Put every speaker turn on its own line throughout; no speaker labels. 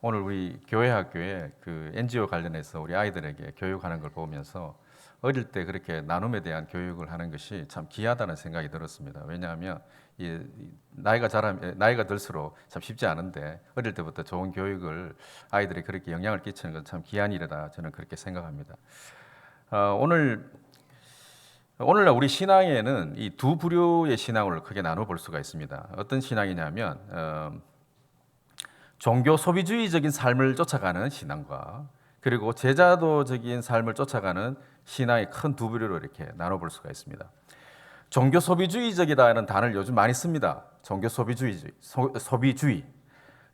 오늘 우리 교회 학교에 그 NGO 관련해서 우리 아이들에게 교육하는 걸 보면서 어릴 때 그렇게 나눔에 대한 교육을 하는 것이 참 귀하다는 생각이 들었습니다. 왜냐하면 이 나이가 들수록 참 쉽지 않은데 어릴 때부터 좋은 교육을 아이들이 그렇게 영향을 끼치는 건 참 귀한 일이다. 저는 그렇게 생각합니다. 오늘날 우리 신앙에는 이 두 부류의 신앙을 크게 나눠 볼 수가 있습니다. 어떤 신앙이냐면 종교 소비주의적인 삶을 쫓아가는 신앙과 그리고 제자도적인 삶을 쫓아가는 신앙의 큰 두 부류로 이렇게 나눠볼 수가 있습니다. 종교 소비주의적이라는 단어를 요즘 많이 씁니다. 종교 소비주의.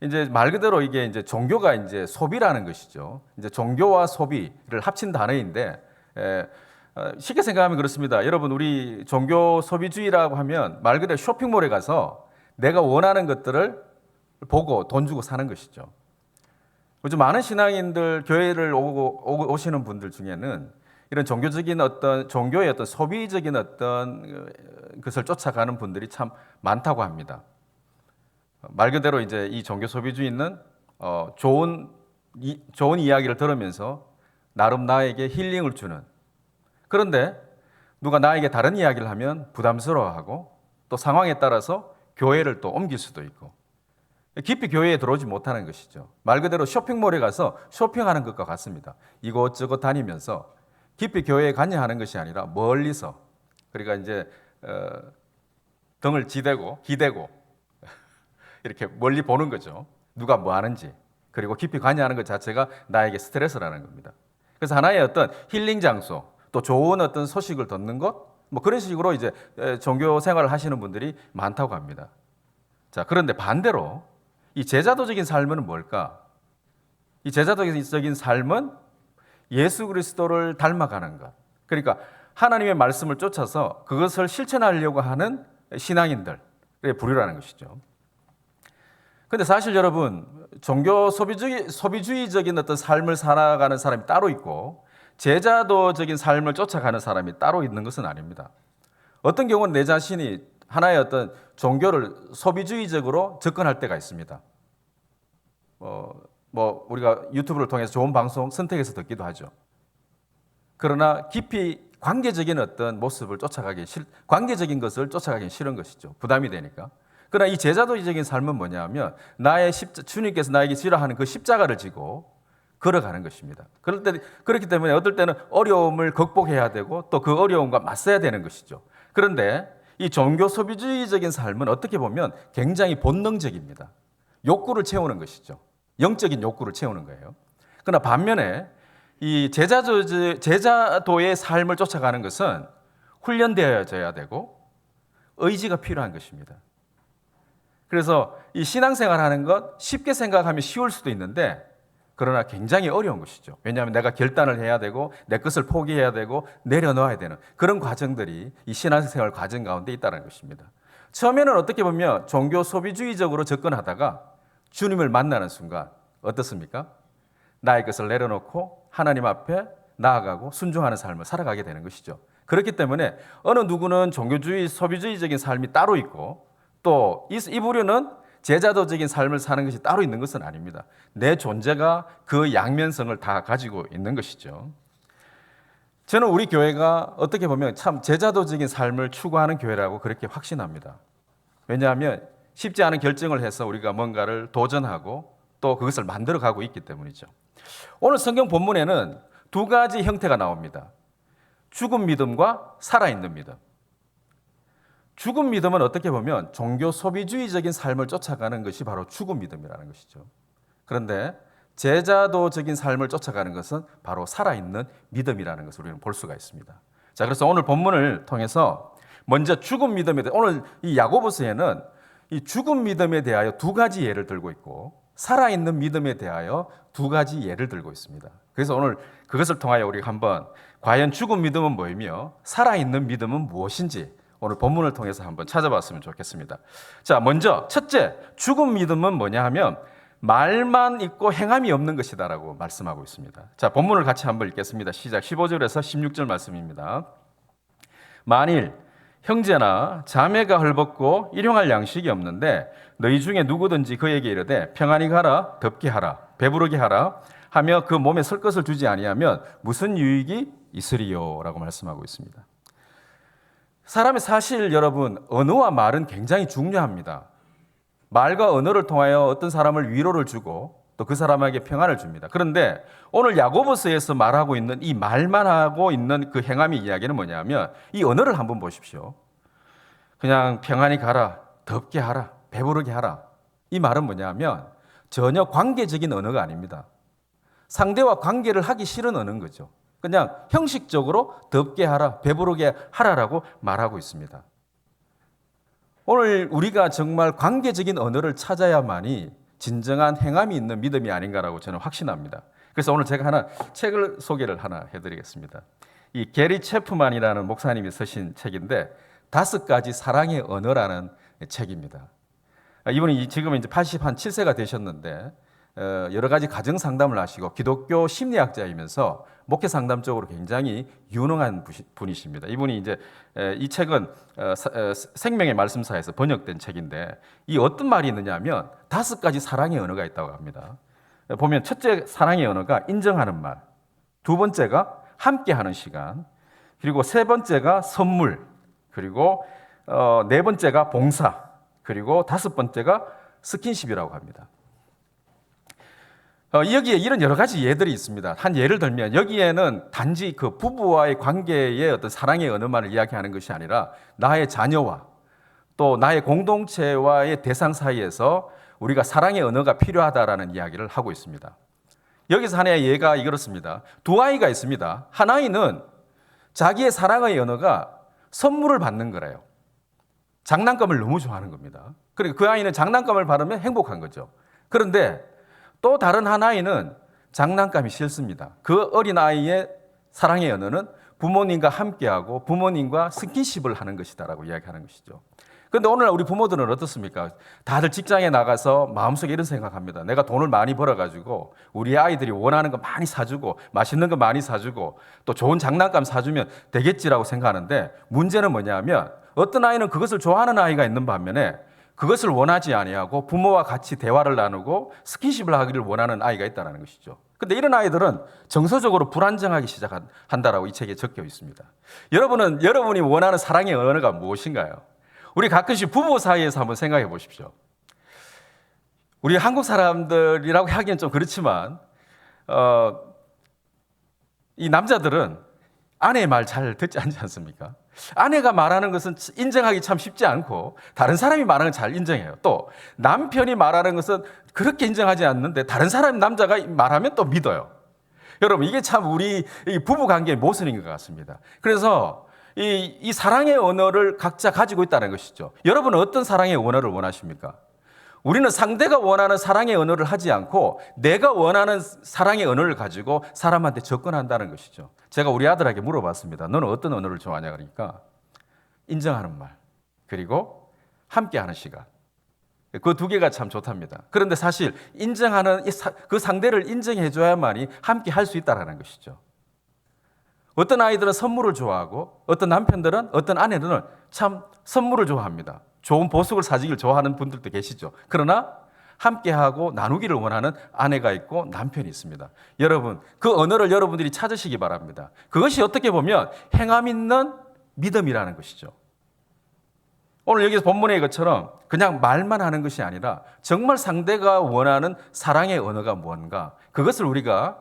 이제 말 그대로 이게 이제 종교가 이제 소비라는 것이죠. 이제 종교와 소비를 합친 단어인데 쉽게 생각하면 그렇습니다. 여러분 우리 종교 소비주의라고 하면 말 그대로 쇼핑몰에 가서 내가 원하는 것들을 보고 돈 주고 사는 것이죠. 요즘 많은 신앙인들 교회를 오시는 분들 중에는 이런 종교의 어떤 소비적인 어떤 것을 쫓아가는 분들이 참 많다고 합니다. 말 그대로 이제 이 종교 소비주의는 좋은 이야기를 들으면서 나름 나에게 힐링을 주는, 그런데 누가 나에게 다른 이야기를 하면 부담스러워하고 또 상황에 따라서 교회를 또 옮길 수도 있고 깊이 교회에 들어오지 못하는 것이죠. 말 그대로 쇼핑몰에 가서 쇼핑하는 것과 같습니다. 이곳저곳 다니면서 깊이 교회에 관여하는 것이 아니라 멀리서, 그러니까 이제 등을 기대고 이렇게 멀리 보는 거죠. 누가 뭐 하는지. 그리고 깊이 관여하는 것 자체가 나에게 스트레스라는 겁니다. 그래서 하나의 어떤 힐링 장소, 또 좋은 어떤 소식을 듣는 것, 뭐 그런 식으로 이제 종교 생활을 하시는 분들이 많다고 합니다. 자, 그런데 반대로 이 제자도적인 삶은 뭘까? 이 제자도적인 삶은 예수 그리스도를 닮아가는 것. 그러니까 하나님의 말씀을 쫓아서 그것을 실천하려고 하는 신앙인들의 부류라는 것이죠. 그런데 사실 여러분, 종교 소비주의적인 어떤 삶을 살아가는 사람이 따로 있고 제자도적인 삶을 쫓아가는 사람이 따로 있는 것은 아닙니다. 어떤 경우는 내 자신이 하나의 어떤 종교를 소비주의적으로 접근할 때가 있습니다. 우리가 유튜브를 통해서 좋은 방송 선택해서 듣기도 하죠. 그러나 깊이 관계적인 어떤 모습을 관계적인 것을 쫓아가기 싫은 것이죠. 부담이 되니까. 그러나 이 제자도적인 삶은 뭐냐면 주님께서 나에게 지라 하는 그 십자가를 지고 걸어가는 것입니다. 그렇기 때문에 어떨 때는 어려움을 극복해야 되고 또 그 어려움과 맞서야 되는 것이죠. 그런데 이 종교 소비주의적인 삶은 어떻게 보면 굉장히 본능적입니다. 욕구를 채우는 것이죠. 영적인 욕구를 채우는 거예요. 그러나 반면에 이 제자도의 삶을 쫓아가는 것은 훈련되어져야 되고 의지가 필요한 것입니다. 그래서 이 신앙생활 하는 것 쉽게 생각하면 쉬울 수도 있는데 그러나 굉장히 어려운 것이죠. 왜냐하면 내가 결단을 해야 되고 내 것을 포기해야 되고 내려놓아야 되는 그런 과정들이 이 신앙생활 과정 가운데 있다는 것입니다. 처음에는 어떻게 보면 종교 소비주의적으로 접근하다가 주님을 만나는 순간 어떻습니까? 나의 것을 내려놓고 하나님 앞에 나아가고 순종하는 삶을 살아가게 되는 것이죠. 그렇기 때문에 어느 누구는 소비주의적인 삶이 따로 있고 또 이 부류는 제자도적인 삶을 사는 것이 따로 있는 것은 아닙니다. 내 존재가 그 양면성을 다 가지고 있는 것이죠. 저는 우리 교회가 어떻게 보면 참 제자도적인 삶을 추구하는 교회라고 그렇게 확신합니다. 왜냐하면 쉽지 않은 결정을 해서 우리가 뭔가를 도전하고 또 그것을 만들어가고 있기 때문이죠. 오늘 성경 본문에는 두 가지 형태가 나옵니다. 죽은 믿음과 살아있는 믿음. 죽은 믿음은 어떻게 보면 종교 소비주의적인 삶을 쫓아가는 것이 바로 죽은 믿음이라는 것이죠. 그런데 제자도적인 삶을 쫓아가는 것은 바로 살아있는 믿음이라는 것을 우리는 볼 수가 있습니다. 자, 그래서 오늘 본문을 통해서 먼저 죽은 믿음에 대해 오늘 이 야고보서에는 이 죽은 믿음에 대하여 두 가지 예를 들고 있고 살아있는 믿음에 대하여 두 가지 예를 들고 있습니다. 그래서 오늘 그것을 통하여 우리가 한번 과연 죽은 믿음은 뭐이며 살아있는 믿음은 무엇인지 오늘 본문을 통해서 한번 찾아봤으면 좋겠습니다. 자, 먼저 첫째, 죽은 믿음은 뭐냐 하면 말만 있고 행함이 없는 것이다라고 말씀하고 있습니다. 자, 본문을 같이 한번 읽겠습니다. 시작 15절에서 16절 말씀입니다. 만일 형제나 자매가 헐벗고 일용할 양식이 없는데 너희 중에 누구든지 그에게 이르되 평안히 가라 덥게 하라 배부르게 하라 하며 그 몸에 쓸 것을 주지 아니하면 무슨 유익이 있으리요? 라고 말씀하고 있습니다. 사람의 사실 여러분, 언어와 말은 굉장히 중요합니다. 말과 언어를 통하여 어떤 사람을 위로를 주고 또 그 사람에게 평안을 줍니다. 그런데 오늘 야고보서에서 말하고 있는 이 말만 하고 있는 그 행함의 이야기는 뭐냐면 이 언어를 한번 보십시오. 그냥 평안히 가라, 덥게 하라, 배부르게 하라. 이 말은 뭐냐면 전혀 관계적인 언어가 아닙니다. 상대와 관계를 하기 싫은 언어인 거죠. 그냥 형식적으로 덥게 하라, 배부르게 하라라고 말하고 있습니다. 오늘 우리가 정말 관계적인 언어를 찾아야만이 진정한 행함이 있는 믿음이 아닌가라고 저는 확신합니다. 그래서 오늘 제가 하나 책을 소개를 하나 해드리겠습니다. 이 게리 체프만이라는 목사님이 쓰신 책인데 5가지 사랑의 언어라는 책입니다. 이분이 지금 이제 87세가 되셨는데 여러 가지 가정 상담을 하시고 기독교 심리학자이면서 목회 상담 쪽으로 굉장히 유능한 분이십니다. 이분이 이제 이 책은 생명의 말씀사에서 번역된 책인데 이 어떤 말이 있느냐면 5가지 사랑의 언어가 있다고 합니다. 보면 첫째 사랑의 언어가 인정하는 말, 두 번째가 함께하는 시간, 그리고 세 번째가 선물, 그리고 네 번째가 봉사, 그리고 5번째가 스킨십이라고 합니다. 여기에 이런 여러 가지 예들이 있습니다. 한 예를 들면 여기에는 단지 그 부부와의 관계의 어떤 사랑의 언어만을 이야기하는 것이 아니라 나의 자녀와 또 나의 공동체와의 대상 사이에서 우리가 사랑의 언어가 필요하다라는 이야기를 하고 있습니다. 여기서 하나의 예가 이렇습니다. 두 아이가 있습니다. 한 아이는 자기의 사랑의 언어가 선물을 받는 거래요. 장난감을 너무 좋아하는 겁니다. 그리고 그 아이는 장난감을 받으면 행복한 거죠. 그런데 또 다른 한 아이는 장난감이 싫습니다. 그 어린아이의 사랑의 언어는 부모님과 함께하고 부모님과 스킨십을 하는 것이다라고 이야기하는 것이죠. 그런데 오늘날 우리 부모들은 어떻습니까? 다들 직장에 나가서 마음속에 이런 생각합니다. 내가 돈을 많이 벌어가지고 우리 아이들이 원하는 거 많이 사주고 맛있는 거 많이 사주고 또 좋은 장난감 사주면 되겠지라고 생각하는데 문제는 뭐냐면 어떤 아이는 그것을 좋아하는 아이가 있는 반면에 그것을 원하지 아니하고 부모와 같이 대화를 나누고 스킨십을 하기를 원하는 아이가 있다는 것이죠. 그런데 이런 아이들은 정서적으로 불안정하기 시작한다라고 이 책에 적혀 있습니다. 여러분이 원하는 사랑의 언어가 무엇인가요? 우리 가끔씩 부부 사이에서 한번 생각해 보십시오. 우리 한국 사람들이라고 하기는 좀 그렇지만 이 남자들은 아내의 말 잘 듣지 않습니까? 아내가 말하는 것은 인정하기 참 쉽지 않고 다른 사람이 말하는 건 잘 인정해요. 또 남편이 말하는 것은 그렇게 인정하지 않는데 다른 사람 남자가 말하면 또 믿어요. 여러분 이게 참 우리 부부관계의 모순인 것 같습니다. 그래서 이 사랑의 언어를 각자 가지고 있다는 것이죠. 여러분은 어떤 사랑의 언어를 원하십니까? 우리는 상대가 원하는 사랑의 언어를 하지 않고 내가 원하는 사랑의 언어를 가지고 사람한테 접근한다는 것이죠. 제가 우리 아들에게 물어봤습니다. 너는 어떤 언어를 좋아하냐 그러니까 인정하는 말 그리고 함께하는 시간. 그 두 개가 참 좋답니다. 그런데 사실 인정하는 그 상대를 인정해 줘야만이 함께 할 수 있다는 것이죠. 어떤 아이들은 선물을 좋아하고 어떤 남편들은 어떤 아내들은 참 선물을 좋아합니다. 좋은 보석을 사주기를 좋아하는 분들도 계시죠. 그러나 함께하고 나누기를 원하는 아내가 있고 남편이 있습니다. 여러분, 그 언어를 여러분들이 찾으시기 바랍니다. 그것이 어떻게 보면 행함 있는 믿음이라는 것이죠. 오늘 여기서 본문의 것처럼 그냥 말만 하는 것이 아니라 정말 상대가 원하는 사랑의 언어가 뭔가 그것을 우리가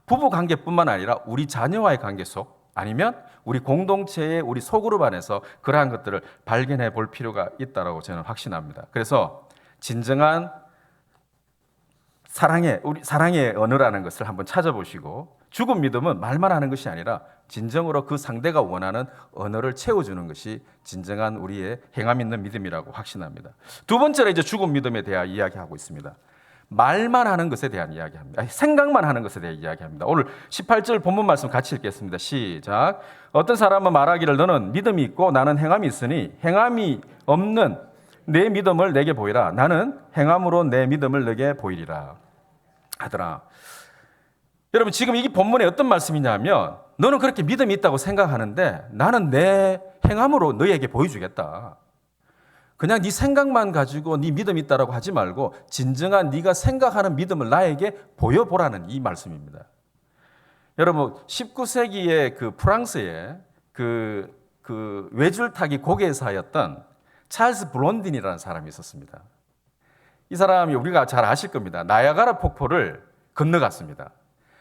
부부 관계뿐만 아니라 우리 자녀와의 관계 속 아니면 우리 공동체의 우리 소그룹 안에서 그러한 것들을 발견해 볼 필요가 있다고 저는 확신합니다. 그래서 진정한 사랑의 언어라는 것을 한번 찾아보시고 죽은 믿음은 말만 하는 것이 아니라 진정으로 그 상대가 원하는 언어를 채워주는 것이 진정한 우리의 행함 있는 믿음이라고 확신합니다. 두 번째로 이제 죽은 믿음에 대해 이야기하고 있습니다. 말만 하는 것에 대한 이야기합니다. 생각만 하는 것에 대해 이야기합니다. 오늘 18절 본문 말씀 같이 읽겠습니다. 시작. 어떤 사람은 말하기를 너는 믿음이 있고 나는 행함이 있으니 행함이 없는 내 믿음을 내게 보이라. 나는 행함으로 내 믿음을 내게 보이리라 하더라. 여러분 지금 이게 본문에 어떤 말씀이냐면 너는 그렇게 믿음이 있다고 생각하는데 나는 내 행함으로 너희에게 보여주겠다. 그냥 네 생각만 가지고 네 믿음 있다라고 하지 말고 진정한 네가 생각하는 믿음을 나에게 보여보라는 이 말씀입니다. 여러분 19세기에 그 프랑스의 그 외줄타기 고개사였던 찰스 블론딘이라는 사람이 있었습니다. 이 사람이 우리가 잘 아실 겁니다. 나야가라 폭포를 건너갔습니다.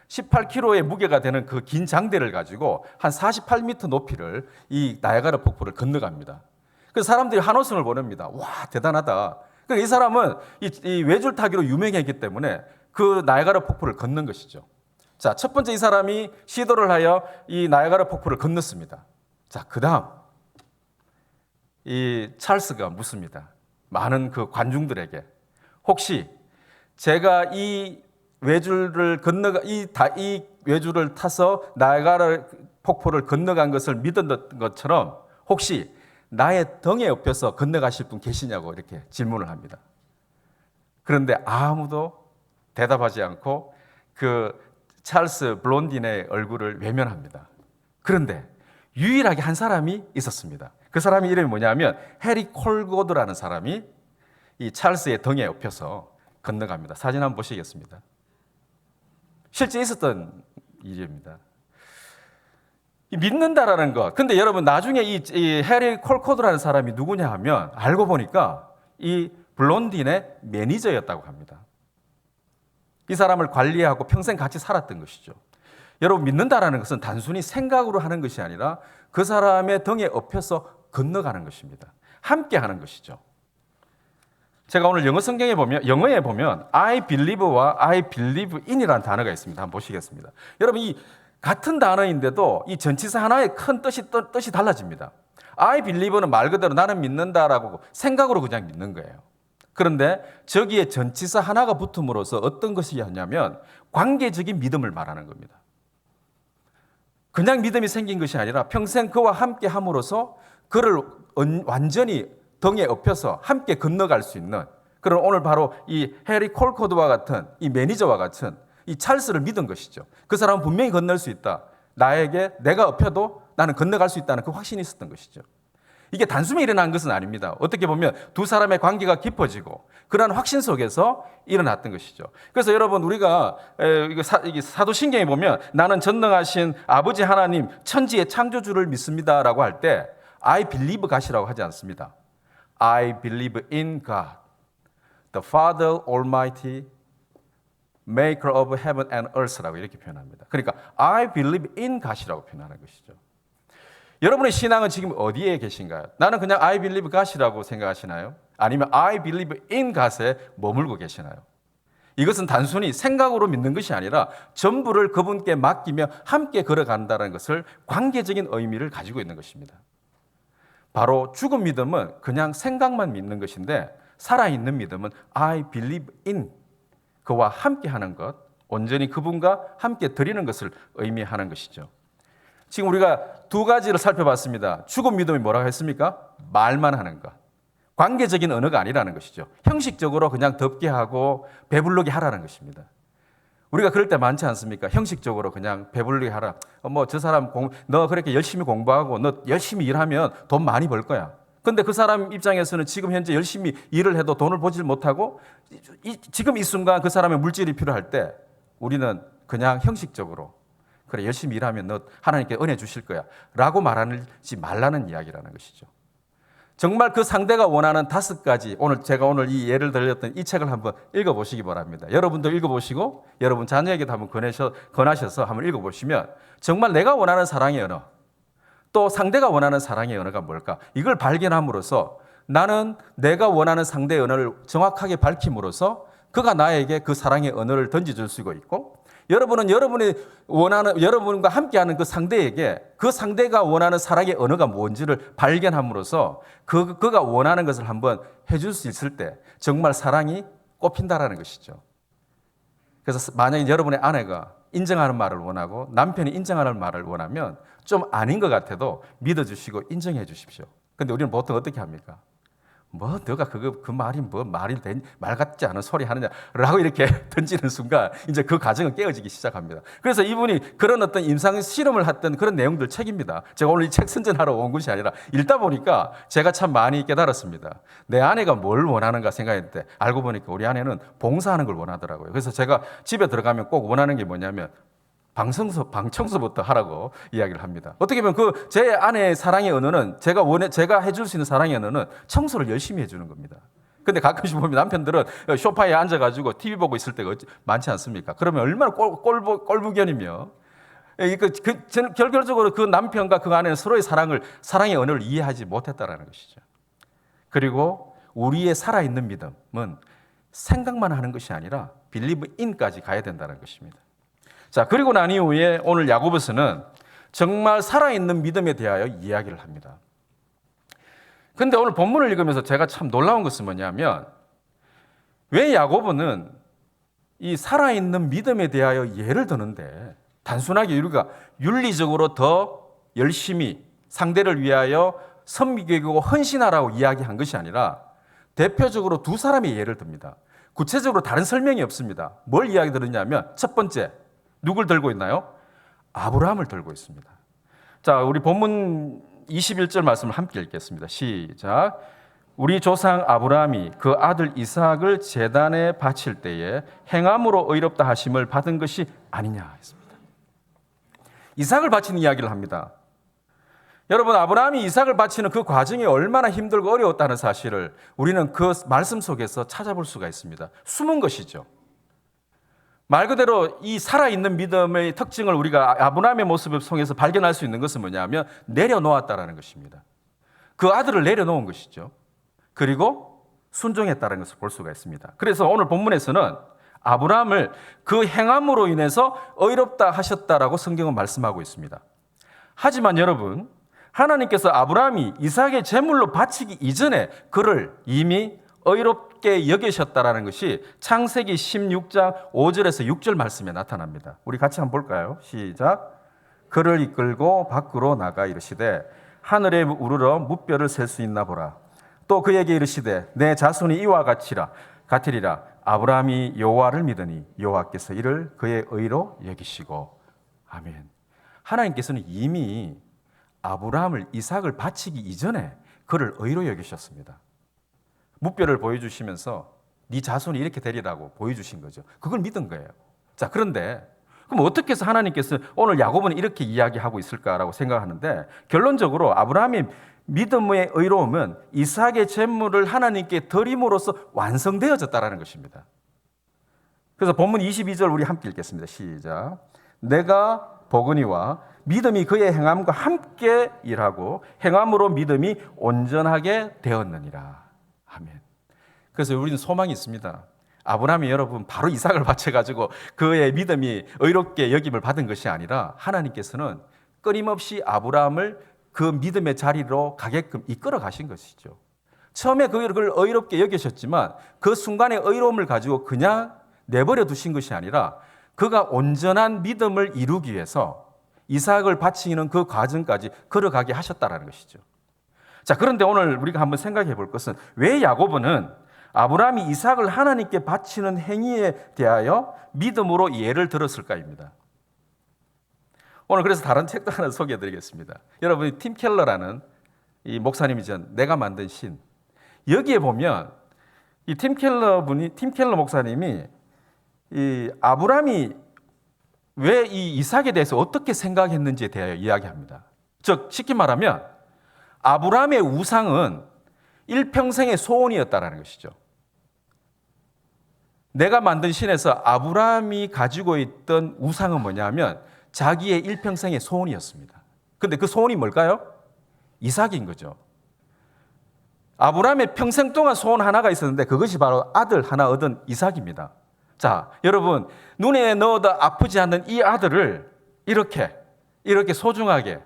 18kg의 무게가 되는 그 긴 장대를 가지고 한 48m 높이를 이 나야가라 폭포를 건너갑니다. 그 사람들이 한호성을 보냅니다. 와, 대단하다. 그러니까 이 사람은 이 외줄타기로 유명했기 때문에 그 나야가라 폭포를 건넌 것이죠. 자, 첫 번째 이 사람이 시도를 하여 이 나야가라 폭포를 건넜습니다. 자, 그 다음 이 찰스가 묻습니다. 많은 그 관중들에게 혹시 제가 이 외줄을 이 외줄을 타서 나야가라 폭포를 건너간 것을 믿었던 것처럼 혹시 나의 등에 업혀서 건너가실 분 계시냐고 이렇게 질문을 합니다. 그런데 아무도 대답하지 않고 그 찰스 블론딘의 얼굴을 외면합니다. 그런데 유일하게 한 사람이 있었습니다. 그 사람의 이름이 뭐냐면 해리 콜고드라는 사람이 이 찰스의 등에 업혀서 건너갑니다. 사진 한번 보시겠습니다. 실제 있었던 일입니다. 믿는다라는 것. 근데 여러분 나중에 이 해리 콜코드라는 사람이 누구냐 하면 알고 보니까 이 블론딘의 매니저였다고 합니다. 이 사람을 관리하고 평생 같이 살았던 것이죠. 여러분 믿는다라는 것은 단순히 생각으로 하는 것이 아니라 그 사람의 등에 업혀서 건너가는 것입니다. 함께 하는 것이죠. 제가 오늘 영어에 보면 I believe와 I believe in이라는 단어가 있습니다. 한번 보시겠습니다. 여러분 이 같은 단어인데도 이 전치사 하나의 큰 뜻이 달라집니다. I believe는 말 그대로 나는 믿는다라고 생각으로 그냥 믿는 거예요. 그런데 저기에 전치사 하나가 붙음으로써 어떤 것이냐면 관계적인 믿음을 말하는 겁니다. 그냥 믿음이 생긴 것이 아니라 평생 그와 함께 함으로써 그를 완전히 등에 업혀서 함께 건너갈 수 있는 그런 오늘 바로 이 해리 콜코드와 같은 이 매니저와 같은 이 찰스를 믿은 것이죠. 그 사람은 분명히 건널 수 있다. 내가 업혀도 나는 건너갈 수 있다는 그 확신이 있었던 것이죠. 이게 단숨에 일어난 것은 아닙니다. 어떻게 보면 두 사람의 관계가 깊어지고 그러한 확신 속에서 일어났던 것이죠. 그래서 여러분 우리가 사도신경에 보면 나는 전능하신 아버지 하나님 천지의 창조주를 믿습니다라고 할 때 I believe God이라고 하지 않습니다. I believe in God, the Father Almighty, Maker of Heaven and Earth라고 이렇게 표현합니다. 그러니까 I believe in God이라고 표현하는 것이죠. 여러분의 신앙은 지금 어디에 계신가요? 나는 그냥 I believe God이라고 생각하시나요? 아니면 I believe in God에 머물고 계시나요? 이것은 단순히 생각으로 믿는 것이 아니라 전부를 그분께 맡기며 함께 걸어간다는 것을 관계적인 의미를 가지고 있는 것입니다. 바로 죽은 믿음은 그냥 생각만 믿는 것인데 살아있는 믿음은 I believe in 그와 함께하는 것, 온전히 그분과 함께 드리는 것을 의미하는 것이죠. 지금 우리가 두 가지를 살펴봤습니다. 죽은 믿음이 뭐라고 했습니까? 말만 하는 것. 관계적인 언어가 아니라는 것이죠. 형식적으로 그냥 덮게 하고 배부르게 하라는 것입니다. 우리가 그럴 때 많지 않습니까? 형식적으로 그냥 배부르게 하라. 저 사람 너 그렇게 열심히 공부하고 너 열심히 일하면 돈 많이 벌 거야. 근데 그 사람 입장에서는 지금 현재 열심히 일을 해도 돈을 보질 못하고 지금 이 순간 그 사람의 물질이 필요할 때 우리는 그냥 형식적으로 그래 열심히 일하면 너 하나님께 은혜 주실 거야 라고 말하지 말라는 이야기라는 것이죠. 정말 그 상대가 원하는 5가지 제가 오늘 이 예를 들렸던 이 책을 한번 읽어보시기 바랍니다. 여러분도 읽어보시고 여러분 자녀에게도 한번 권하셔서 한번 읽어보시면 정말 내가 원하는 사랑의 언어 또 상대가 원하는 사랑의 언어가 뭘까? 이걸 발견함으로써 나는 내가 원하는 상대의 언어를 정확하게 밝힘으로써 그가 나에게 그 사랑의 언어를 던져줄 수가 있고 여러분은 여러분과 함께하는 그 상대에게 그 상대가 원하는 사랑의 언어가 뭔지를 발견함으로써 그가 원하는 것을 한번 해줄 수 있을 때 정말 사랑이 꽃핀다라는 것이죠. 그래서 만약에 여러분의 아내가 인정하는 말을 원하고 남편이 인정하는 말을 원하면 좀 아닌 것 같아도 믿어주시고 인정해 주십시오. 근데 우리는 보통 어떻게 합니까? 뭐 너가 그 말이 뭐 말 같지 않은 소리 하느냐라고 이렇게 던지는 순간 이제 그 가정은 깨어지기 시작합니다. 그래서 이분이 그런 어떤 임상 실험을 했던 그런 내용들 책입니다. 제가 오늘 이 책 선전하러 온 것이 아니라 읽다 보니까 제가 참 많이 깨달았습니다. 내 아내가 뭘 원하는가 생각했는데 알고 보니까 우리 아내는 봉사하는 걸 원하더라고요. 그래서 제가 집에 들어가면 꼭 원하는 게 뭐냐면 방청소부터 하라고 이야기를 합니다. 어떻게 보면 제 아내의 사랑의 언어는 제가 해줄 수 있는 사랑의 언어는 청소를 열심히 해주는 겁니다. 근데 가끔씩 보면 남편들은 소파에 앉아가지고 TV 보고 있을 때가 많지 않습니까? 그러면 얼마나 꼴부견이며, 결과적으로 그 남편과 그 아내는 서로의 사랑의 언어를 이해하지 못했다라는 것이죠. 그리고 우리의 살아있는 믿음은 생각만 하는 것이 아니라 believe in까지 가야 된다는 것입니다. 자, 그리고 난 이후에 오늘 야고보서는 정말 살아있는 믿음에 대하여 이야기를 합니다. 근데 오늘 본문을 읽으면서 제가 참 놀라운 것은 뭐냐면 왜 야고보는 이 살아있는 믿음에 대하여 예를 드는데 단순하게 우리가 윤리적으로 더 열심히 상대를 위하여 섬기고 헌신하라고 이야기한 것이 아니라 대표적으로 두 사람의 예를 듭니다. 구체적으로 다른 설명이 없습니다. 뭘 이야기 들었냐면 첫 번째, 누굴 들고 있나요? 아브라함을 들고 있습니다. 자, 우리 본문 21절 말씀을 함께 읽겠습니다. 시작. 우리 조상 아브라함이 그 아들 이삭을 제단에 바칠 때에 행함으로 의롭다 하심을 받은 것이 아니냐 했습니다. 이삭을 바치는 이야기를 합니다. 여러분, 아브라함이 이삭을 바치는 그 과정이 얼마나 힘들고 어려웠다는 사실을 우리는 그 말씀 속에서 찾아볼 수가 있습니다. 숨은 것이죠. 말 그대로 이 살아있는 믿음의 특징을 우리가 아브라함의 모습을 통해서 발견할 수 있는 것은 뭐냐면 내려놓았다라는 것입니다. 그 아들을 내려놓은 것이죠. 그리고 순종했다는 것을 볼 수가 있습니다. 그래서 오늘 본문에서는 아브라함을 그 행함으로 인해서 의롭다 하셨다라고 성경은 말씀하고 있습니다. 하지만 여러분, 하나님께서 아브라함이 이삭의 제물로 바치기 이전에 그를 이미 의롭게 여기셨다라는 것이 창세기 16장 5절에서 6절 말씀에 나타납니다. 우리 같이 한번 볼까요? 시작. 그를 이끌고 밖으로 나가 이르시되 하늘에 우러러 무뼈를 셀 수 있나 보라. 또 그에게 이르시되 내 자손이 이와 같으리라. 아브라함이 여호와를 믿으니 여호와께서 이를 그의 의로 여기시고. 아멘. 하나님께서는 이미 아브라함을 이삭을 바치기 이전에 그를 의로 여기셨습니다. 무뼈를 보여주시면서 네 자손이 이렇게 되리라고 보여주신 거죠. 그걸 믿은 거예요. 자, 그런데 그럼 어떻게 해서 하나님께서 오늘 야고보는 이렇게 이야기하고 있을까라고 생각하는데 결론적으로 아브라함의 믿음의 의로움은 이삭의 제물을 하나님께 드림으로써 완성되어졌다라는 것입니다. 그래서 본문 22절 우리 함께 읽겠습니다. 시작. 내가 보거니와 믿음이 그의 행함과 함께 일하고 행함으로 믿음이 온전하게 되었느니라. 아멘. 그래서 우리는 소망이 있습니다. 아브라함이 여러분 바로 이삭을 바쳐가지고 그의 믿음이 의롭게 여김을 받은 것이 아니라 하나님께서는 끊임없이 아브라함을 그 믿음의 자리로 가게끔 이끌어 가신 것이죠. 처음에 그걸 의롭게 여기셨지만 그 순간의 의로움을 가지고 그냥 내버려 두신 것이 아니라 그가 온전한 믿음을 이루기 위해서 이삭을 바치는 그 과정까지 걸어가게 하셨다라는 것이죠. 자, 그런데 오늘 우리가 한번 생각해 볼 것은 왜 야고보는 아브라함이 이삭을 하나님께 바치는 행위에 대하여 믿음으로 예를 들었을까입니다. 오늘 그래서 다른 책도 하나 소개해 드리겠습니다. 여러분이 팀 켈러라는 이 목사님이 내가 만든 신. 여기에 보면 이 팀 켈러 목사님이 이 아브라함이 왜 이 이삭에 대해서 어떻게 생각했는지에 대하여 이야기합니다. 즉 쉽게 말하면 아브라함의 우상은 일평생의 소원이었다라는 것이죠. 내가 만든 신에서 아브라함이 가지고 있던 우상은 뭐냐면 자기의 일평생의 소원이었습니다. 그런데 그 소원이 뭘까요? 이삭인 거죠. 아브라함의 평생 동안 소원 하나가 있었는데 그것이 바로 아들 하나 얻은 이삭입니다. 자, 여러분 눈에 넣어도 아프지 않는 이 아들을 이렇게 소중하게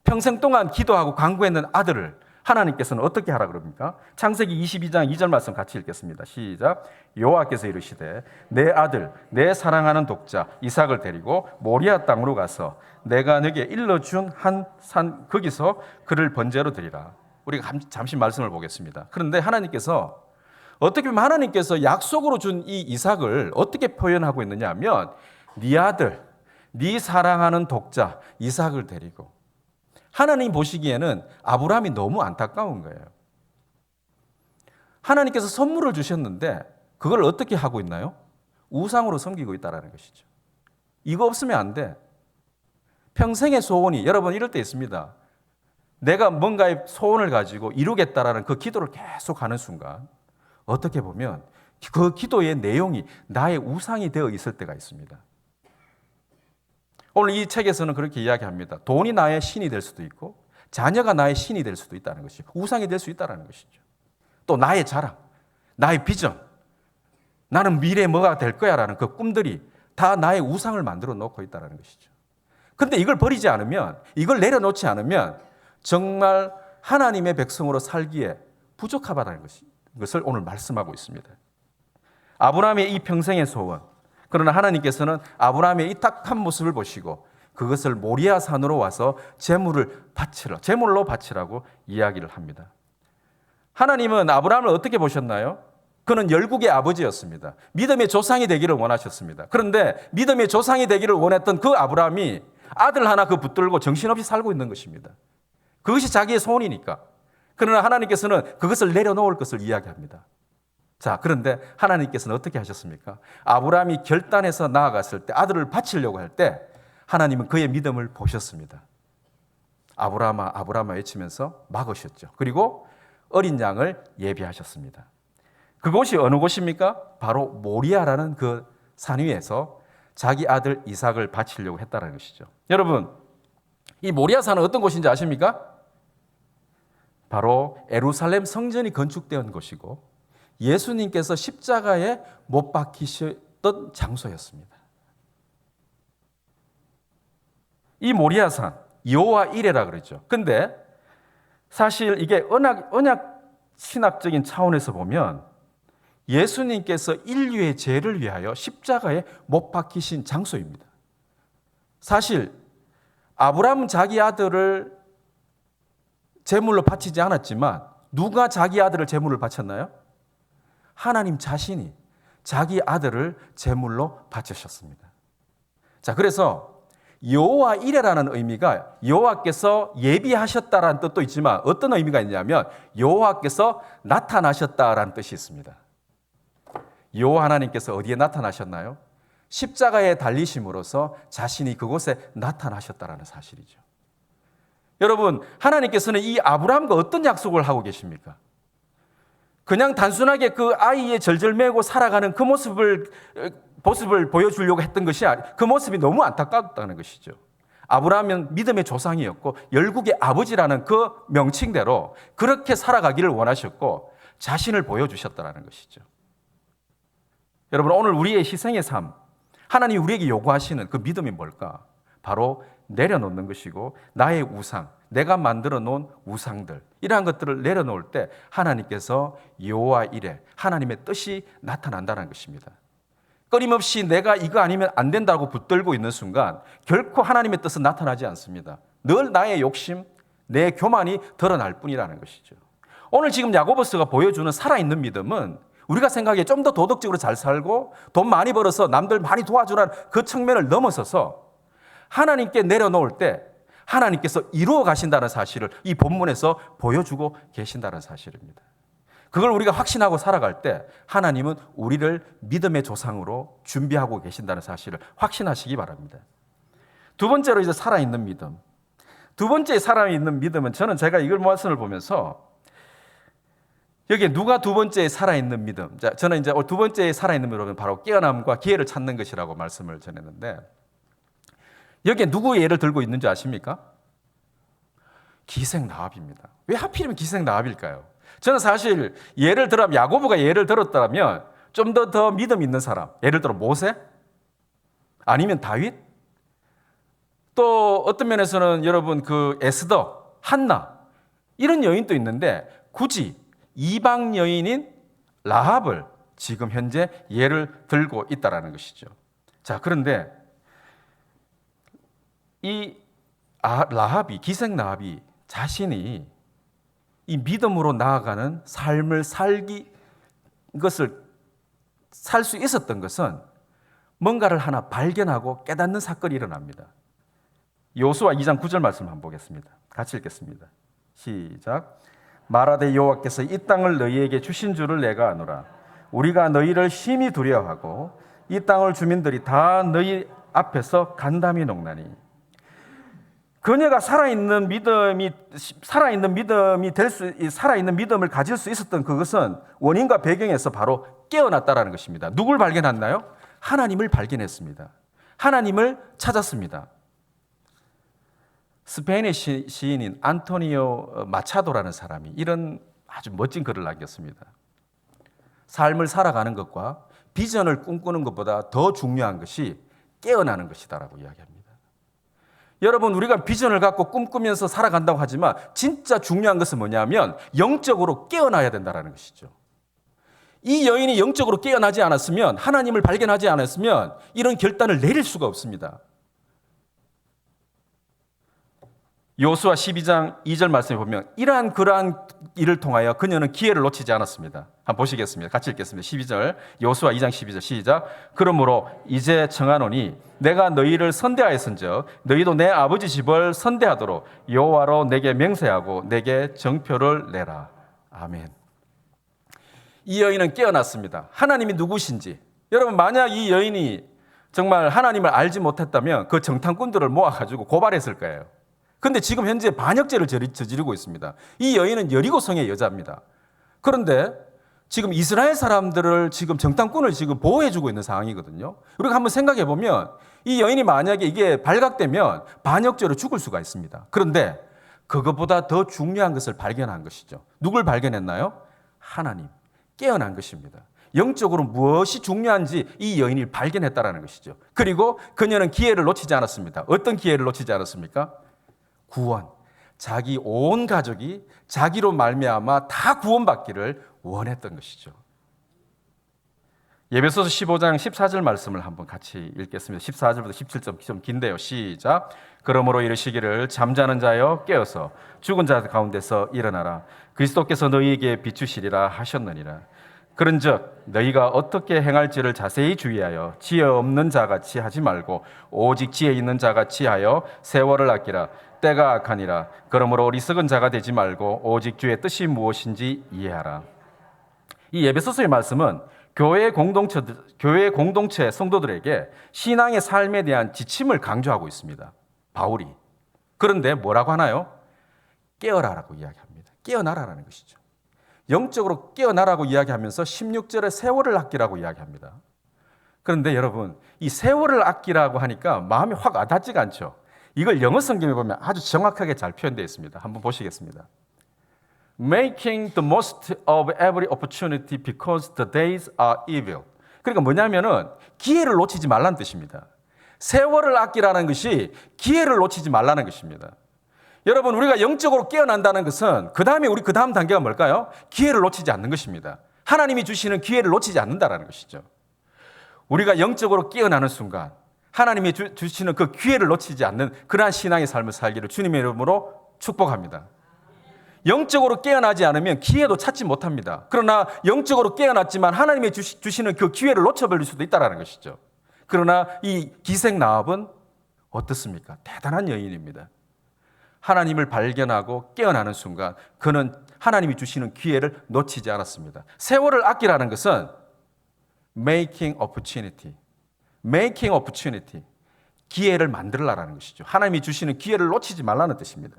평생 동안 기도하고 간구했는 아들을 하나님께서는 어떻게 하라 그럽니까? 창세기 22장 2절 말씀 같이 읽겠습니다. 시작. 여호와께서 이르시되 내 아들 내 사랑하는 독자 이삭을 데리고 모리아 땅으로 가서 내가 네게 일러준 한 산 거기서 그를 번제로 드리라. 우리가 잠시 말씀을 보겠습니다. 그런데 하나님께서 어떻게 보면 하나님께서 약속으로 준 이 이삭을 어떻게 표현하고 있느냐 하면 네 아들, 네 사랑하는 독자 이삭을 데리고, 하나님 보시기에는 아브라함이 너무 안타까운 거예요. 하나님께서 선물을 주셨는데 그걸 어떻게 하고 있나요? 우상으로 섬기고 있다는 것이죠. 이거 없으면 안 돼. 평생의 소원이, 여러분 이럴 때 있습니다. 내가 뭔가의 소원을 가지고 이루겠다라는 그 기도를 계속 하는 순간 어떻게 보면 그 기도의 내용이 나의 우상이 되어 있을 때가 있습니다. 오늘 이 책에서는 그렇게 이야기합니다. 돈이 나의 신이 될 수도 있고 자녀가 나의 신이 될 수도 있다는 것이죠. 우상이 될 수 있다는 것이죠. 또 나의 자랑, 나의 비전, 나는 미래에 뭐가 될 거야라는 그 꿈들이 다 나의 우상을 만들어 놓고 있다는 것이죠. 그런데 이걸 버리지 않으면, 이걸 내려놓지 않으면 정말 하나님의 백성으로 살기에 부족하다는 것을 오늘 말씀하고 있습니다. 아브라함의 이 평생의 소원, 그러나 하나님께서는 아브라함의 이 딱한 모습을 보시고 그것을 모리아 산으로 와서 제물로 바치라고 이야기를 합니다. 하나님은 아브라함을 어떻게 보셨나요? 그는 열국의 아버지였습니다. 믿음의 조상이 되기를 원하셨습니다. 그런데 믿음의 조상이 되기를 원했던 그 아브라함이 아들 하나 그 붙들고 정신없이 살고 있는 것입니다. 그것이 자기의 소원이니까. 그러나 하나님께서는 그것을 내려놓을 것을 이야기합니다. 자, 그런데 하나님께서는 어떻게 하셨습니까? 아브라함이 결단해서 나아갔을 때, 아들을 바치려고 할 때 하나님은 그의 믿음을 보셨습니다. 아브라함아, 아브라함아 외치면서 막으셨죠. 그리고 어린 양을 예비하셨습니다. 그곳이 어느 곳입니까? 바로 모리아라는 그 산 위에서 자기 아들 이삭을 바치려고 했다는 것이죠. 여러분, 이 모리아 산은 어떤 곳인지 아십니까? 바로 예루살렘 성전이 건축된 곳이고 예수님께서 십자가에 못 박히셨던 장소였습니다. 이 모리아산, 여호와 이레라 그러죠. 근데 사실 이게 언약 신학적인 차원에서 보면 예수님께서 인류의 죄를 위하여 십자가에 못 박히신 장소입니다. 사실 아브라함은 자기 아들을 제물로 바치지 않았지만 누가 자기 아들을 제물로 바쳤나요? 하나님 자신이 자기 아들을 제물로 바치셨습니다. 자, 그래서 여호와 이레라는 의미가 여호와께서 예비하셨다라는 뜻도 있지만 어떤 의미가 있냐면 여호와께서 나타나셨다라는 뜻이 있습니다. 여호와 하나님께서 어디에 나타나셨나요? 십자가에 달리심으로써 자신이 그곳에 나타나셨다라는 사실이죠. 여러분, 하나님께서는 이 아브라함과 어떤 약속을 하고 계십니까? 그냥 단순하게 그 아이의 절절매고 살아가는 그 모습을 보여주려고 했던 것이 아니라 그 모습이 너무 안타깝다는 것이죠. 아브라함은 믿음의 조상이었고 열국의 아버지라는 그 명칭대로 그렇게 살아가기를 원하셨고 자신을 보여주셨다는 것이죠. 여러분, 오늘 우리의 희생의 삶, 하나님이 우리에게 요구하시는 그 믿음이 뭘까? 바로 내려놓는 것이고 나의 우상, 내가 만들어 놓은 우상들, 이러한 것들을 내려놓을 때 하나님께서 여호와 이레, 하나님의 뜻이 나타난다는 것입니다. 끊임없이 내가 이거 아니면 안 된다고 붙들고 있는 순간 결코 하나님의 뜻은 나타나지 않습니다. 늘 나의 욕심, 내 교만이 드러날 뿐이라는 것이죠. 오늘 지금 야고보서가 보여주는 살아있는 믿음은 우리가 생각에 좀 더 도덕적으로 잘 살고 돈 많이 벌어서 남들 많이 도와주라는 그 측면을 넘어서서 하나님께 내려놓을 때 하나님께서 이루어 가신다는 사실을 이 본문에서 보여주고 계신다는 사실입니다. 그걸 우리가 확신하고 살아갈 때 하나님은 우리를 믿음의 조상으로 준비하고 계신다는 사실을 확신하시기 바랍니다. 두 번째로 이제 살아있는 믿음. 두 번째 살아있는 믿음은 제가 이걸 말씀을 보면서 여기에 누가 두 번째 살아있는 믿음. 자, 저는 이제 두 번째 살아있는 믿음은 바로 깨어남과 기회를 찾는 것이라고 말씀을 전했는데 여기에 누구의 예를 들고 있는지 아십니까? 기생나합입니다. 왜 하필이면 기생나합일까요? 저는 사실 예를 들어 야고보가 예를 들었다면 좀 더 믿음 있는 사람, 예를 들어 모세? 아니면 다윗? 또 어떤 면에서는 여러분 그 에스더, 한나 이런 여인도 있는데 굳이 이방 여인인 라합을 지금 현재 예를 들고 있다라는 것이죠. 자, 그런데 이 라합이, 기생 라합이 자신이 이 믿음으로 나아가는 삶을 것을 살 수 있었던 것은 뭔가를 하나 발견하고 깨닫는 사건이 일어납니다. 여호수아 2장 9절 말씀 한번 보겠습니다. 같이 읽겠습니다. 시작. 말하되 여호와께서 이 땅을 너희에게 주신 줄을 내가 아노라. 우리가 너희를 심히 두려워하고 이 땅을 주민들이 다 너희 앞에서 간담이 녹나니. 그녀가 살아있는 믿음을 가질 수 있었던 그것은 원인과 배경에서 바로 깨어났다라는 것입니다. 누굴 발견했나요? 하나님을 발견했습니다. 하나님을 찾았습니다. 스페인의 시인인 안토니오 마차도라는 사람이 이런 아주 멋진 글을 남겼습니다. 삶을 살아가는 것과 비전을 꿈꾸는 것보다 더 중요한 것이 깨어나는 것이다라고 이야기합니다. 여러분, 우리가 비전을 갖고 꿈꾸면서 살아간다고 하지만 진짜 중요한 것은 뭐냐면 영적으로 깨어나야 된다는 것이죠. 이 여인이 영적으로 깨어나지 않았으면, 하나님을 발견하지 않았으면 이런 결단을 내릴 수가 없습니다. 여호수아 12장 2절 말씀에 보면 그러한 일을 통하여 그녀는 기회를 놓치지 않았습니다. 한번 보시겠습니다. 같이 읽겠습니다. 12절, 여호수아 2장 12절 시작. 그러므로 이제 청하노니 내가 너희를 선대하였은즉 너희도 내 아버지 집을 선대하도록 여호와로 내게 맹세하고 내게 정표를 내라. 아멘. 이 여인은 깨어났습니다. 하나님이 누구신지. 여러분, 만약 이 여인이 정말 하나님을 알지 못했다면 그 정탐꾼들을 모아가지고 고발했을 거예요. 그런데 지금 현재 반역죄를 저지르고 있습니다. 이 여인은 여리고성의 여자입니다. 그런데 지금 이스라엘 사람들을 지금 정탐꾼을 지금 보호해주고 있는 상황이거든요. 우리가 한번 생각해 보면 이 여인이 만약에 이게 발각되면 반역죄로 죽을 수가 있습니다. 그런데 그것보다 더 중요한 것을 발견한 것이죠. 누굴 발견했나요? 하나님. 깨어난 것입니다. 영적으로 무엇이 중요한지 이 여인이 발견했다는 것이죠. 그리고 그녀는 기회를 놓치지 않았습니다. 어떤 기회를 놓치지 않았습니까? 구원. 자기 온 가족이 자기로 말미암아 다 구원받기를 원했던 것이죠. 에베소서 15장 14절 말씀을 한번 같이 읽겠습니다. 14절부터 17절 좀 긴데요. 시작. 그러므로 이르시기를 잠자는 자여 깨어서 죽은 자 가운데서 일어나라. 그리스도께서 너희에게 비추시리라 하셨느니라. 그런즉 너희가 어떻게 행할지를 자세히 주의하여 지혜 없는 자같이 하지 말고 오직 지혜 있는 자같이 하여 세월을 아끼라. 때가 악하니라. 그러므로 어리석은 자가 되지 말고 오직 주의 뜻이 무엇인지 이해하라. 이 에베소서의 말씀은 교회 공동체 성도들에게 신앙의 삶에 대한 지침을 강조하고 있습니다. 바울이. 그런데 뭐라고 하나요? 깨어라라고 이야기합니다. 깨어나라라는 것이죠. 영적으로 깨어나라고 이야기하면서 16절에 세월을 아끼라고 이야기합니다. 그런데 여러분, 이 세월을 아끼라고 하니까 마음이 확 와닿지가 않죠. 이걸 영어 성경에 보면 아주 정확하게 잘 표현되어 있습니다. 한번 보시겠습니다. Making the most of every opportunity because the days are evil. 그러니까 뭐냐면은 기회를 놓치지 말라는 뜻입니다. 세월을 아끼라는 것이 기회를 놓치지 말라는 것입니다. 여러분, 우리가 영적으로 깨어난다는 것은 그 다음 단계가 뭘까요? 기회를 놓치지 않는 것입니다. 하나님이 주시는 기회를 놓치지 않는다는 것이죠. 우리가 영적으로 깨어나는 순간 하나님이 주시는 그 기회를 놓치지 않는 그러한 신앙의 삶을 살기를 주님의 이름으로 축복합니다. 영적으로 깨어나지 않으면 기회도 찾지 못합니다. 그러나 영적으로 깨어났지만 하나님이 주시는 그 기회를 놓쳐버릴 수도 있다는 것이죠. 그러나 이 기생 라합은 어떻습니까? 대단한 여인입니다. 하나님을 발견하고 깨어나는 순간 그는 하나님이 주시는 기회를 놓치지 않았습니다. 세월을 아끼라는 것은 making opportunity. 기회를 만들라는 것이죠. 하나님이 주시는 기회를 놓치지 말라는 뜻입니다.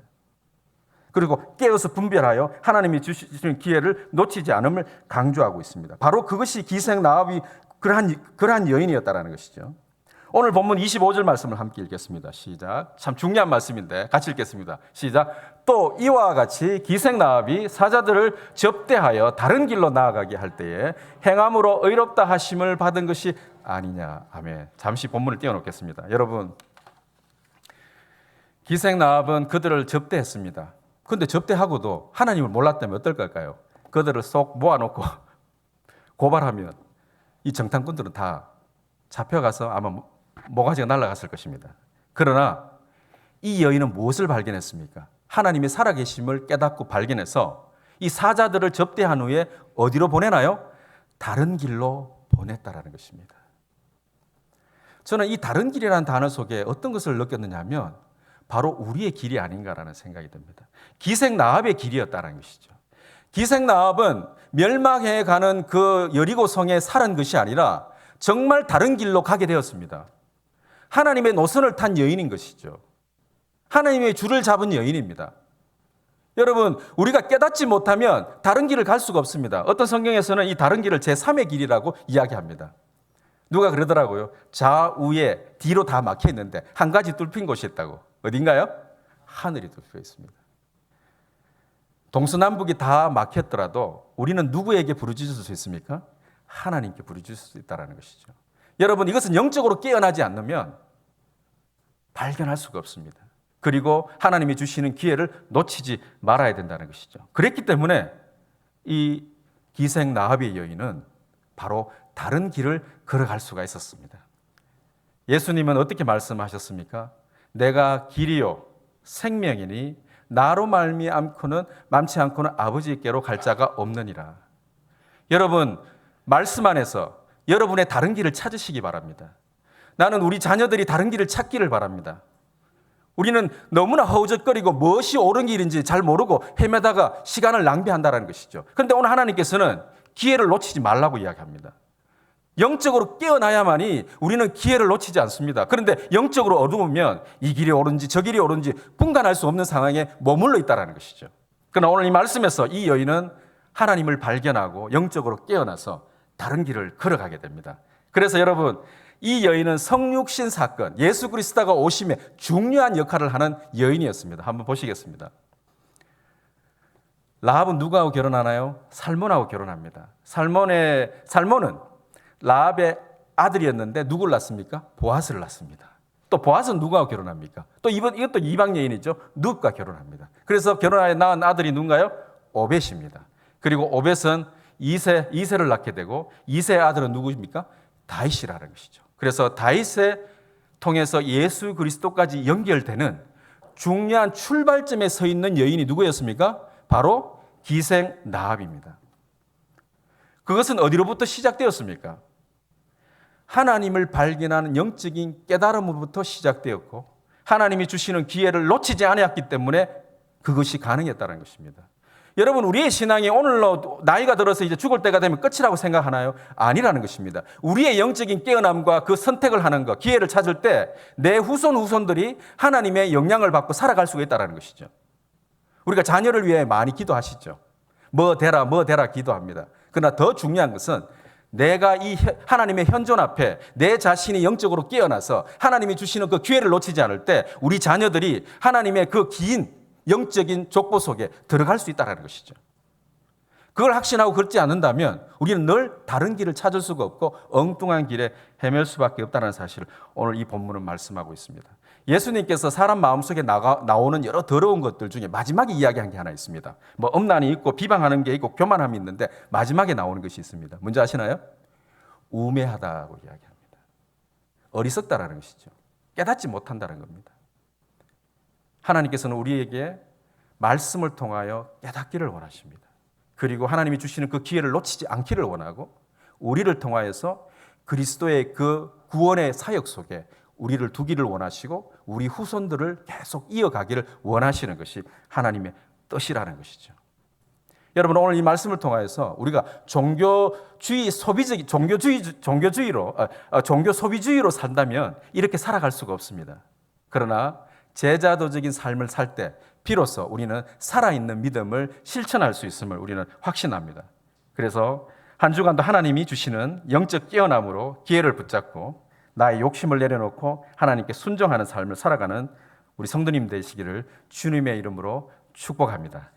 그리고 깨어서 분별하여 하나님이 주시는 기회를 놓치지 않음을 강조하고 있습니다. 바로 그것이 기생 라합이 그러한 여인이었다는 것이죠. 오늘 본문 25절 말씀을 함께 읽겠습니다. 시작. 참 중요한 말씀인데 같이 읽겠습니다. 시작. 또 이와 같이 기생 라합이 사자들을 접대하여 다른 길로 나아가게 할 때에 행함으로 의롭다 하심을 받은 것이 아니냐. 아멘. 잠시 본문을 띄워놓겠습니다. 여러분, 기생 라합은 그들을 접대했습니다. 그런데 접대하고도 하나님을 몰랐다면 어떨 걸까요? 그들을 쏙 모아놓고 고발하면 이 정탐꾼들은 다 잡혀가서 아마 모가지가 날아갔을 것입니다. 그러나 이 여인은 무엇을 발견했습니까? 하나님의 살아계심을 깨닫고 발견해서 이 사자들을 접대한 후에 어디로 보내나요? 다른 길로 보냈다라는 것입니다. 저는 이 다른 길이라는 단어 속에 어떤 것을 느꼈느냐 하면 바로 우리의 길이 아닌가라는 생각이 듭니다. 기생나합의 길이었다는 것이죠. 기생나합은 멸망해 가는 그 여리고 성에 살은 것이 아니라 정말 다른 길로 가게 되었습니다. 하나님의 노선을 탄 여인인 것이죠. 하나님의 줄을 잡은 여인입니다. 여러분, 우리가 깨닫지 못하면 다른 길을 갈 수가 없습니다. 어떤 성경에서는 이 다른 길을 제3의 길이라고 이야기합니다. 누가 그러더라고요. 좌우에 뒤로 다 막혀 있는데 한 가지 뚫힌 곳이 있다고. 어딘가요? 하늘이 뚫려 있습니다. 동서남북이 다 막혔더라도 우리는 누구에게 부르짖을 수 있습니까? 하나님께 부르짖을 수 있다는 것이죠. 여러분, 이것은 영적으로 깨어나지 않으면 발견할 수가 없습니다. 그리고 하나님이 주시는 기회를 놓치지 말아야 된다는 것이죠. 그랬기 때문에 이 기생 나합의 여인은 바로 다른 길을 걸어갈 수가 있었습니다. 예수님은 어떻게 말씀하셨습니까? 내가 길이요 생명이니 나로 맘치 않고는 아버지께로 갈 자가 없느니라. 여러분, 말씀 안에서 여러분의 다른 길을 찾으시기 바랍니다. 나는 우리 자녀들이 다른 길을 찾기를 바랍니다. 우리는 너무나 허우적거리고 무엇이 옳은 길인지 잘 모르고 헤매다가 시간을 낭비한다는 것이죠. 그런데 오늘 하나님께서는 기회를 놓치지 말라고 이야기합니다. 영적으로 깨어나야만이 우리는 기회를 놓치지 않습니다. 그런데 영적으로 어두우면 이 길이 옳은지 저 길이 옳은지 분간할 수 없는 상황에 머물러 있다는 것이죠. 그러나 오늘 이 말씀에서 이 여인은 하나님을 발견하고 영적으로 깨어나서 다른 길을 걸어가게 됩니다. 그래서 여러분, 이 여인은 성육신 사건, 예수 그리스도가 오심에 중요한 역할을 하는 여인이었습니다. 한번 보시겠습니다. 라합은 누구하고 결혼하나요? 살몬하고 결혼합니다. 살몬은 라합의 아들이었는데 누구를 낳습니까? 보아스를 낳습니다. 또 보아스는 누구하고 결혼합니까? 또 이것도 이방 여인이죠. 룻과 결혼합니다. 그래서 결혼하여 낳은 아들이 누군가요? 오벳입니다. 그리고 오벳은 이세를 낳게 되고 이세의 아들은 누구입니까? 다윗이라는 것이죠. 그래서 다윗을 통해서 예수 그리스도까지 연결되는 중요한 출발점에 서 있는 여인이 누구였습니까? 바로 기생 나합입니다. 그것은 어디로부터 시작되었습니까? 하나님을 발견하는 영적인 깨달음으로부터 시작되었고 하나님이 주시는 기회를 놓치지 않았기 때문에 그것이 가능했다는 것입니다. 여러분, 우리의 신앙이 오늘로 나이가 들어서 이제 죽을 때가 되면 끝이라고 생각하나요? 아니라는 것입니다. 우리의 영적인 깨어남과 그 선택을 하는 것, 기회를 찾을 때 내 후손들이 하나님의 영향을 받고 살아갈 수가 있다는 것이죠. 우리가 자녀를 위해 많이 기도하시죠. 뭐 되라 기도합니다. 그러나 더 중요한 것은 내가 이 하나님의 현존 앞에 내 자신이 영적으로 깨어나서 하나님이 주시는 그 기회를 놓치지 않을 때 우리 자녀들이 하나님의 그 긴 영적인 족보 속에 들어갈 수 있다는 것이죠. 그걸 확신하고 그렇지 않는다면 우리는 늘 다른 길을 찾을 수가 없고 엉뚱한 길에 헤맬 수밖에 없다는 사실을 오늘 이 본문은 말씀하고 있습니다. 예수님께서 사람 마음속에 나오는 여러 더러운 것들 중에 마지막에 이야기한 게 하나 있습니다. 뭐 음란이 있고 비방하는 게 있고 교만함이 있는데 마지막에 나오는 것이 있습니다. 뭔지 아시나요? 우매하다고 이야기합니다. 어리석다라는 것이죠. 깨닫지 못한다는 겁니다. 하나님께서는 우리에게 말씀을 통하여 깨닫기를 원하십니다. 그리고 하나님이 주시는 그 기회를 놓치지 않기를 원하고 우리를 통하여서 그리스도의 그 구원의 사역 속에 우리를 두기를 원하시고 우리 후손들을 계속 이어가기를 원하시는 것이 하나님의 뜻이라는 것이죠. 여러분, 오늘 이 말씀을 통하여서 우리가 종교 소비주의로 산다면 이렇게 살아갈 수가 없습니다. 그러나 제자도적인 삶을 살 때 비로소 우리는 살아있는 믿음을 실천할 수 있음을 우리는 확신합니다. 그래서 한 주간도 하나님이 주시는 영적 깨어남으로 기회를 붙잡고 나의 욕심을 내려놓고 하나님께 순종하는 삶을 살아가는 우리 성도님 되시기를 주님의 이름으로 축복합니다.